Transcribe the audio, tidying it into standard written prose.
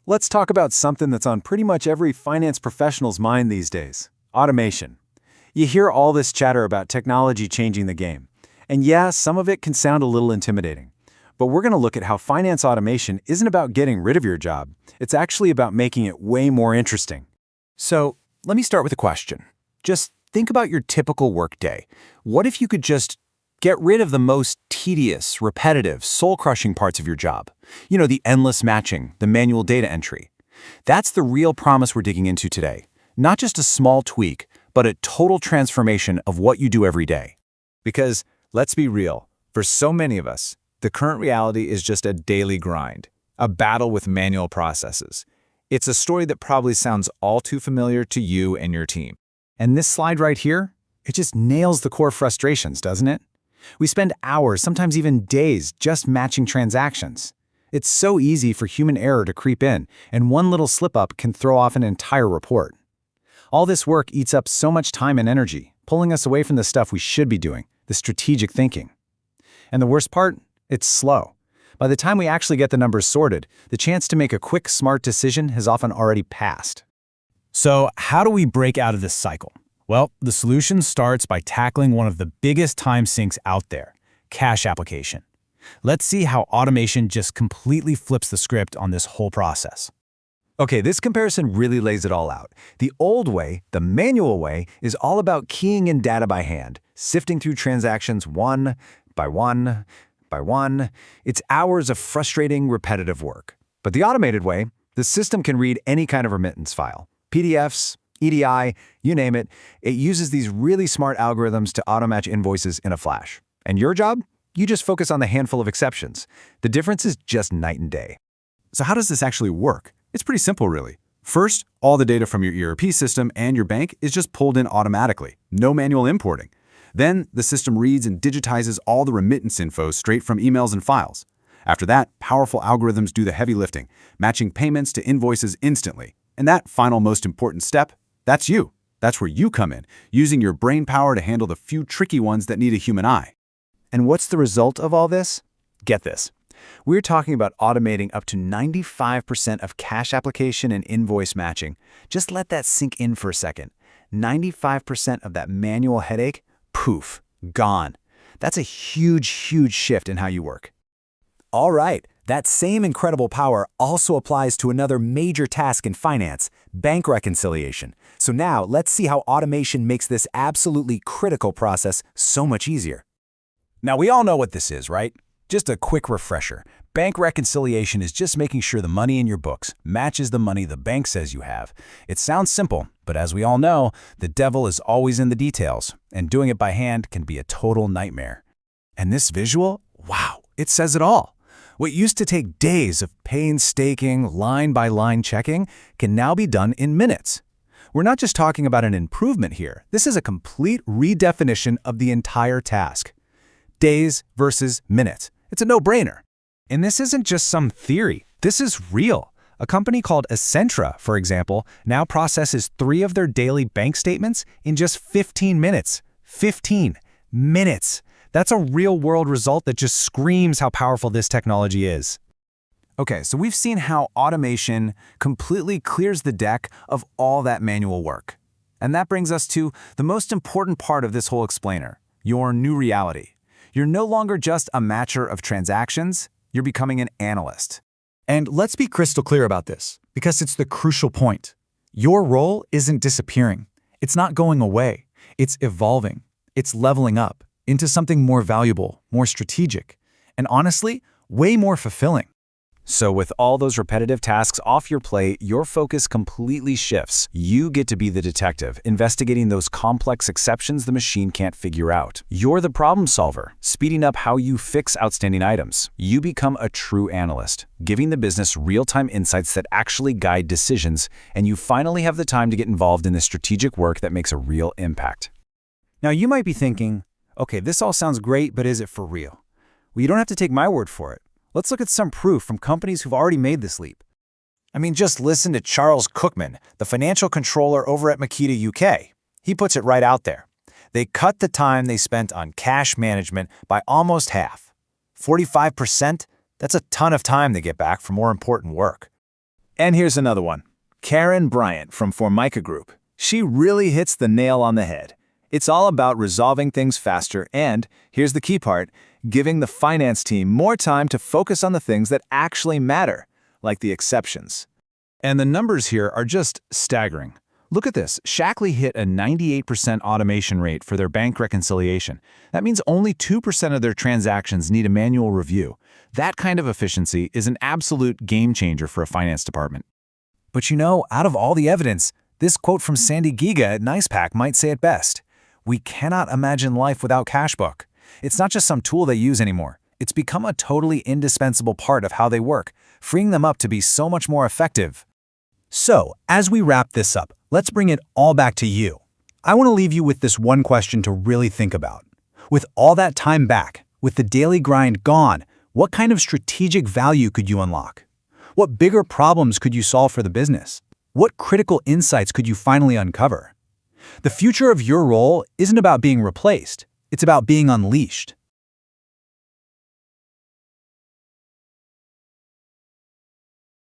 Let's talk about something that's on pretty much every finance professional's mind these days: automation. You hear all this chatter about technology changing the game. And yeah, some of it can sound a little intimidating. But we're going to look at how finance automation isn't about getting rid of your job. It's actually about making it way more interesting. So, let me start with a question. Just think about your typical workday. What if you could just get rid of the most tedious, repetitive, soul-crushing parts of your job? You know, the endless matching, the manual data entry. That's the real promise we're digging into today. Not just a small tweak, but a total transformation of what you do every day. Because, let's be real, for so many of us, the current reality is just a daily grind, a battle with manual processes. It's a story that probably sounds all too familiar to you and your team. And this slide right here, it just nails the core frustrations, doesn't it? We spend hours, sometimes even days, just matching transactions. It's so easy for human error to creep in, and one little slip-up can throw off an entire report. All this work eats up so much time and energy, pulling us away from the stuff we should be doing, the strategic thinking. And the worst part? It's slow. By the time we actually get the numbers sorted, the chance to make a quick, smart decision has often already passed. So, how do we break out of this cycle? Well, the solution starts by tackling one of the biggest time sinks out there: cash application. Let's see how automation just completely flips the script on this whole process. Okay, this comparison really lays it all out. The old way, the manual way, is all about keying in data by hand, sifting through transactions one by one by one. It's hours of frustrating, repetitive work. But the automated way, the system can read any kind of remittance file. PDFs, EDI, you name it. It uses these really smart algorithms to auto-match invoices in a flash. And your job? You just focus on the handful of exceptions. The difference is just night and day. So how does this actually work? It's pretty simple, really. First, all the data from your ERP system and your bank is just pulled in automatically. No manual importing. Then, the system reads and digitizes all the remittance info straight from emails and files. After that, powerful algorithms do the heavy lifting, matching payments to invoices instantly. And that final most important step, that's you. That's where you come in, using your brain power to handle the few tricky ones that need a human eye. And what's the result of all this? Get this. We're talking about automating up to 95% of cash application and invoice matching. Just let that sink in for a second. 95% of that manual headache, poof, gone. That's a huge, huge shift in how you work. All right, that same incredible power also applies to another major task in finance: bank reconciliation. So now, let's see how automation makes this absolutely critical process so much easier. Now, we all know what this is, right? Just a quick refresher. Bank reconciliation is just making sure the money in your books matches the money the bank says you have. It sounds simple, but as we all know, the devil is always in the details, and doing it by hand can be a total nightmare. And this visual, wow, it says it all. What used to take days of painstaking, line-by-line checking can now be done in minutes. We're not just talking about an improvement here. This is a complete redefinition of the entire task. Days versus minutes. It's a no-brainer. And this isn't just some theory. This is real. A company called Essentra, for example, now processes 3 of their daily bank statements in just 15 minutes. 15 minutes. That's a real-world result that just screams how powerful this technology is. Okay, so we've seen how automation completely clears the deck of all that manual work. And that brings us to the most important part of this whole explainer: your new reality. You're no longer just a matcher of transactions, you're becoming an analyst. And let's be crystal clear about this, because it's the crucial point. Your role isn't disappearing. It's not going away. It's evolving. It's leveling up into something more valuable, more strategic, and honestly, way more fulfilling. So with all those repetitive tasks off your plate, your focus completely shifts. You get to be the detective, investigating those complex exceptions the machine can't figure out. You're the problem solver, speeding up how you fix outstanding items. You become a true analyst, giving the business real-time insights that actually guide decisions, and you finally have the time to get involved in the strategic work that makes a real impact. Now, you might be thinking, okay, this all sounds great, but is it for real? Well, you don't have to take my word for it. Let's look at some proof from companies who've already made this leap. I mean, just listen to Charles Cookman, the financial controller over at Makita UK. He puts it right out there. They cut the time they spent on cash management by almost half. 45%? That's a ton of time they get back for more important work. And here's another one. Karen Bryant from Formica Group. She really hits the nail on the head. It's all about resolving things faster and, here's the key part, giving the finance team more time to focus on the things that actually matter, like the exceptions. And the numbers here are just staggering. Look at this. Shackley hit a 98% automation rate for their bank reconciliation. That means only 2% of their transactions need a manual review. That kind of efficiency is an absolute game changer for a finance department. But you know, out of all the evidence, this quote from Sandy Giga at NicePack might say it best. We cannot imagine life without Cashbook. It's not just some tool they use anymore. It's become a totally indispensable part of how they work, freeing them up to be so much more effective. So, as we wrap this up, let's bring it all back to you. I want to leave you with this one question to really think about. With all that time back, with the daily grind gone, what kind of strategic value could you unlock? What bigger problems could you solve for the business? What critical insights could you finally uncover? The future of your role isn't about being replaced. It's about being unleashed.